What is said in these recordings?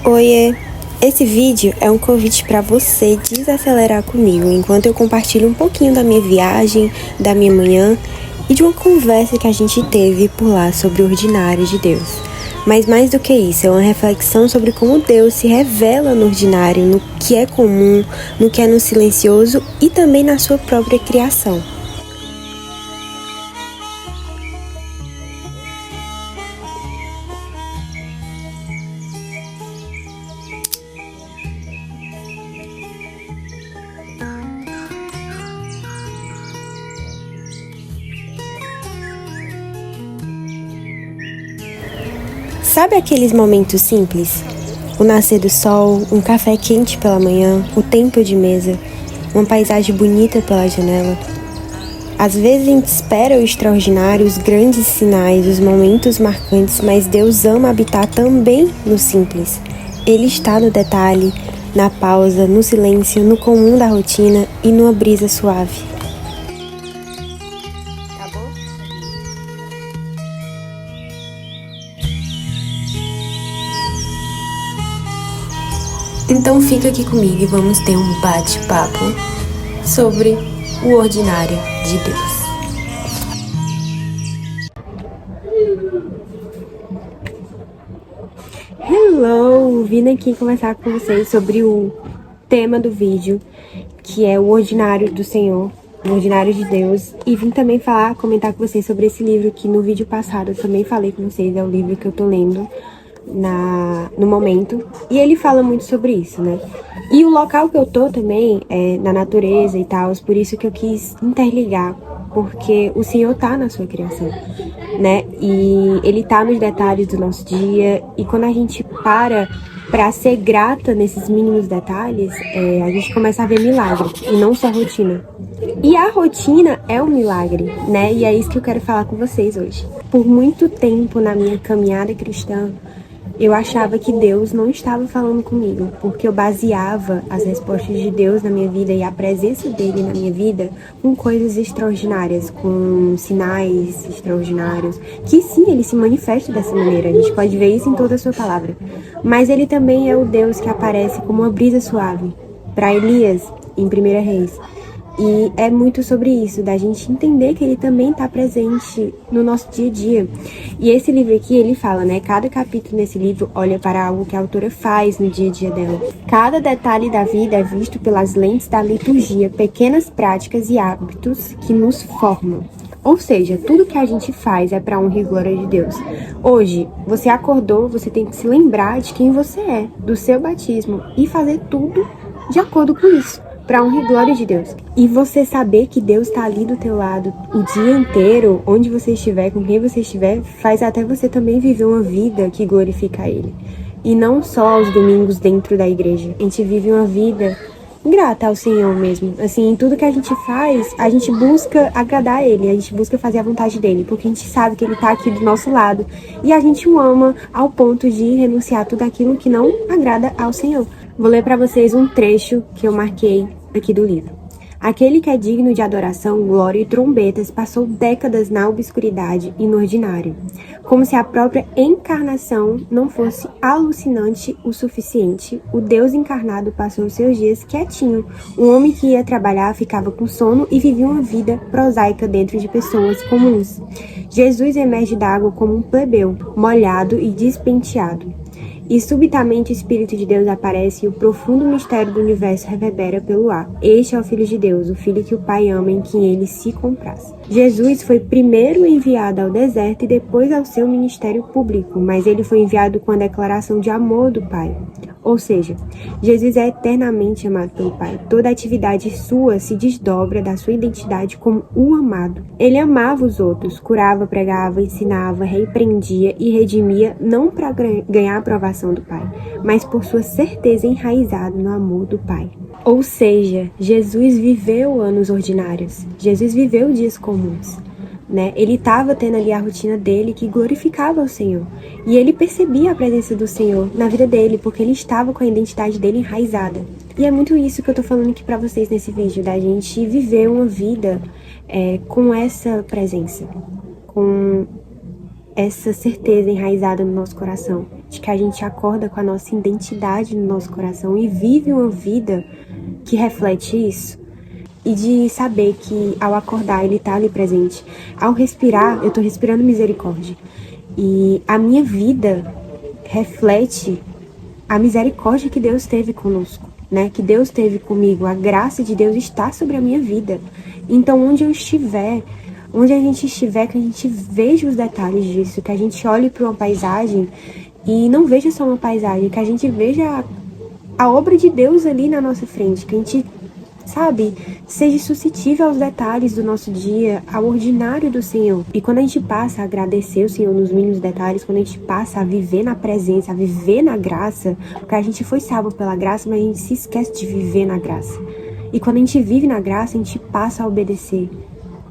Oiê! Esse vídeo é um convite para você desacelerar comigo enquanto eu compartilho um pouquinho da minha viagem, da minha manhã e de uma conversa que a gente teve por lá sobre o ordinário de Deus. Mas mais do que isso, é uma reflexão sobre como Deus se revela no ordinário, no que é comum, no que é no silencioso e também na sua própria criação. Sabe aqueles momentos simples? O nascer do sol, um café quente pela manhã, o tempo de mesa, uma paisagem bonita pela janela. Às vezes a gente espera o extraordinário, os grandes sinais, os momentos marcantes, mas Deus ama habitar também no simples. Ele está no detalhe, na pausa, no silêncio, no comum da rotina e numa brisa suave. Então fica aqui comigo e vamos ter um bate-papo sobre o ordinário de Deus. Hello! Vim aqui conversar com vocês sobre o tema do vídeo, que é o ordinário do Senhor, o ordinário de Deus. E vim também comentar com vocês sobre esse livro que no vídeo passado eu também falei com vocês, é o livro que eu tô lendo no momento, e ele fala muito sobre isso, né? E o local que eu tô também é na natureza e tal, por isso que eu quis interligar, porque o Senhor tá na sua criação, né? E ele tá nos detalhes do nosso dia, e quando a gente para pra ser grata nesses mínimos detalhes, a gente começa a ver milagre, e não só rotina. E a rotina é um milagre, né? E é isso que eu quero falar com vocês hoje. Por muito tempo na minha caminhada cristã, eu achava que Deus não estava falando comigo, porque eu baseava as respostas de Deus na minha vida e a presença dele na minha vida com coisas extraordinárias, com sinais extraordinários, que sim, ele se manifesta dessa maneira, a gente pode ver isso em toda a sua palavra. Mas ele também é o Deus que aparece como uma brisa suave para Elias em 1 Reis. E é muito sobre isso, da gente entender que ele também está presente no nosso dia a dia. E esse livro aqui, ele fala, né? Cada capítulo nesse livro olha para algo que a autora faz no dia a dia dela. Cada detalhe da vida é visto pelas lentes da liturgia, pequenas práticas e hábitos que nos formam. Ou seja, tudo que a gente faz é para honra e glória de Deus. Hoje, você acordou, você tem que se lembrar de quem você é, do seu batismo, e fazer tudo de acordo com isso, para honra e glória de Deus. E você saber que Deus está ali do teu lado o dia inteiro, onde você estiver, com quem você estiver, faz até você também viver uma vida que glorifica Ele. E não só aos domingos dentro da igreja. A gente vive uma vida grata ao Senhor mesmo. Assim, em tudo que a gente faz, a gente busca agradar Ele, a gente busca fazer a vontade dEle, porque a gente sabe que Ele está aqui do nosso lado. E a gente o ama ao ponto de renunciar tudo aquilo que não agrada ao Senhor. Vou ler para vocês um trecho que eu marquei aqui do livro. Aquele que é digno de adoração, glória e trombetas passou décadas na obscuridade e no ordinário, como se a própria encarnação não fosse alucinante o suficiente. O Deus encarnado passou seus dias quietinho. O homem que ia trabalhar ficava com sono e vivia uma vida prosaica dentro de pessoas comuns. Jesus emerge da água como um plebeu, molhado e despenteado. E subitamente o Espírito de Deus aparece e o profundo mistério do universo reverbera pelo ar. Este é o Filho de Deus, o Filho que o Pai ama, em quem ele se compraz. Jesus foi primeiro enviado ao deserto e depois ao seu ministério público, mas ele foi enviado com a declaração de amor do Pai. Ou seja, Jesus é eternamente amado pelo Pai. Toda atividade sua se desdobra da sua identidade como o amado. Ele amava os outros, curava, pregava, ensinava, repreendia e redimia, não para ganhar a aprovação do Pai, mas por sua certeza enraizada no amor do Pai. Ou seja, Jesus viveu anos ordinários, Jesus viveu dias comuns, né? Ele estava tendo ali a rotina dele que glorificava o Senhor, e ele percebia a presença do Senhor na vida dele, porque ele estava com a identidade dele enraizada. E é muito isso que eu tô falando aqui pra vocês nesse vídeo, da gente viver uma vida com essa presença, com essa certeza enraizada no nosso coração, de que a gente acorda com a nossa identidade no nosso coração e vive uma vida que reflete isso. E de saber que ao acordar ele tá ali presente. Ao respirar, eu tô respirando misericórdia. E a minha vida reflete a misericórdia que Deus teve conosco, né? Que Deus teve comigo. A graça de Deus está sobre a minha vida. Então, onde eu estiver, onde a gente estiver, que a gente veja os detalhes disso, que a gente olhe para uma paisagem e não veja só uma paisagem, que a gente veja a obra de Deus ali na nossa frente, que a gente, sabe, seja suscetível aos detalhes do nosso dia, ao ordinário do Senhor. E quando a gente passa a agradecer o Senhor nos mínimos detalhes, quando a gente passa a viver na presença, a viver na graça, porque a gente foi salvo pela graça, mas a gente se esquece de viver na graça. E quando a gente vive na graça, a gente passa a obedecer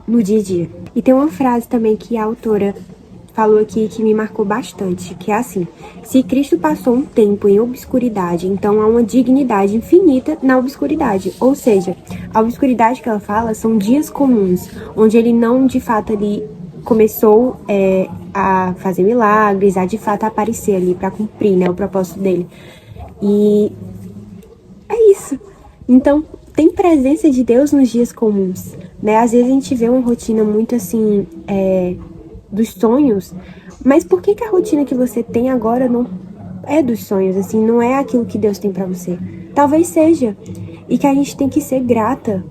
no dia a dia. E tem uma frase também que a autora falou aqui que me marcou bastante, que é assim: se Cristo passou um tempo em obscuridade, então há uma dignidade infinita na obscuridade. Ou seja, a obscuridade que ela fala são dias comuns, onde ele não de fato ali começou a fazer milagres, a de fato aparecer ali para cumprir, né, o propósito dele. E é isso. Então, tem presença de Deus nos dias comuns, né? Às vezes a gente vê uma rotina muito assim, dos sonhos, mas por que a rotina que você tem agora não é dos sonhos, assim, não é aquilo que Deus tem pra você? Talvez seja, e que a gente tem que ser grata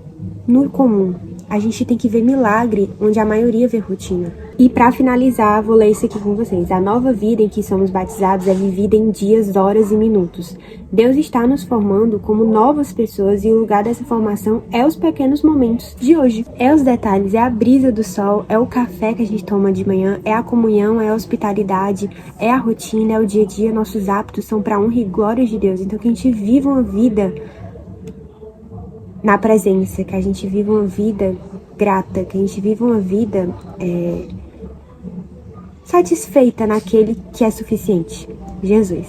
no comum. A gente tem que ver milagre onde a maioria vê rotina. E pra finalizar, vou ler isso aqui com vocês. A nova vida em que somos batizados é vivida em dias, horas e minutos. Deus está nos formando como novas pessoas e o lugar dessa formação é os pequenos momentos de hoje. É os detalhes, é a brisa do sol, é o café que a gente toma de manhã, é a comunhão, é a hospitalidade, é a rotina, é o dia a dia. Nossos hábitos são pra honra e glória de Deus. Então que a gente viva uma vida na presença, que a gente viva uma vida grata, que a gente viva uma vida satisfeita naquele que é suficiente, Jesus.